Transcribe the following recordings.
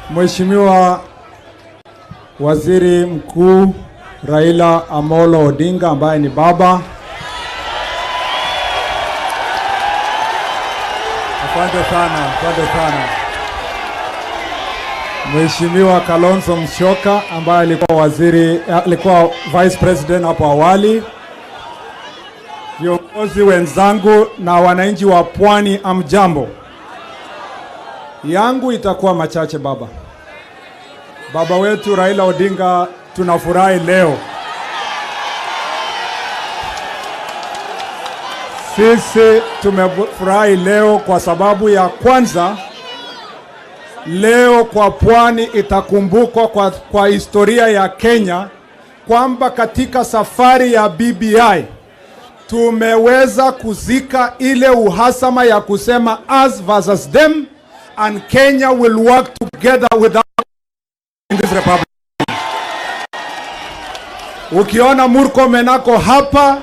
Mheshimiwa Waziri Mkuu Raila Amolo Odinga ambaye ni baba. Asante sana. Mheshimiwa Kalonzo Musyoka ambaye alikuwa Vice President hapo awali. Viongozi wenzangu na wananchi wa Pwani, amjambo. Yangu itakuwa machache baba. Baba wetu Raila Odinga, tunafurahi leo. Sisi tumefurahi leo kwa sababu ya kwanza, leo kwa Pwani itakumbukwa kwa historia ya Kenya kwamba katika safari ya BBI tumeweza kuzika ile uhasama ya kusema us versus them, and Kenya will work together with us in this republic. Ukiona Murkomen ako hapa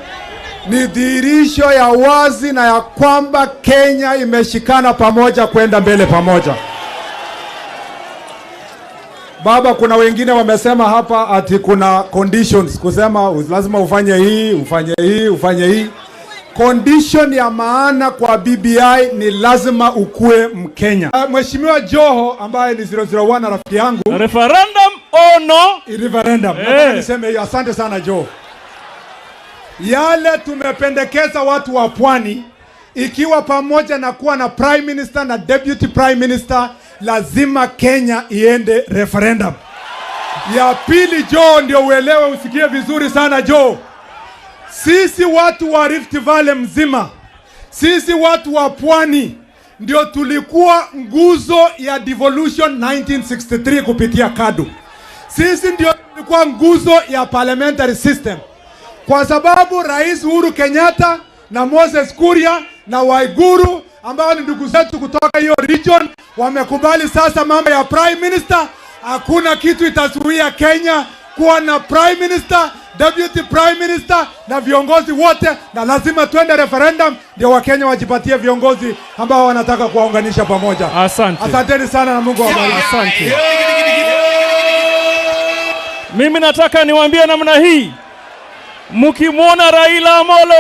ni dhihirisho ya wazi na ya kwamba Kenya imeshikana pamoja kwenda mbele pamoja. Baba, kuna wengine wamesema hapa ati kuna conditions kusema lazima ufanye hii. Condition ya maana kwa BBI ni lazima ukue Mkenya. Mheshimiwa Joho ambaye ni 001 na rafiki yangu. Referendum or no? Referendum. Niseme hiyo, asante sana Joho. Yale tumependekeza watu wa Pwani, ikiwa pamoja na kuwa na Prime Minister na Deputy Prime Minister, lazima Kenya iende referendum. Ya pili Joho, ndio uelewe, usikie vizuri sana Joho. Sisi watu wa Rift Valley mzima, sisi watu wa Pwani ndio tulikuwa nguzo ya devolution 1963 kupitia KADU. Sisi ndio tulikuwa nguzo ya parliamentary system. Kwa sababu Rais Uhuru Kenyatta na Moses Kuria na Waiguru ambao ni ndugu zetu kutoka hiyo region wamekubali sasa mambo ya Prime Minister, hakuna kitu itazuia Kenya kuwa na Prime Minister, Deputy Prime Minister na viongozi wote, na lazima tuende referendum ndio Wakenya wajipatie viongozi ambao wanataka kuwaunganisha pamoja. Asante. Asanteni sana na Mungu awabariki. Asante. Mimi nataka niwaambie namna hii. Mkimwona Raila Amolo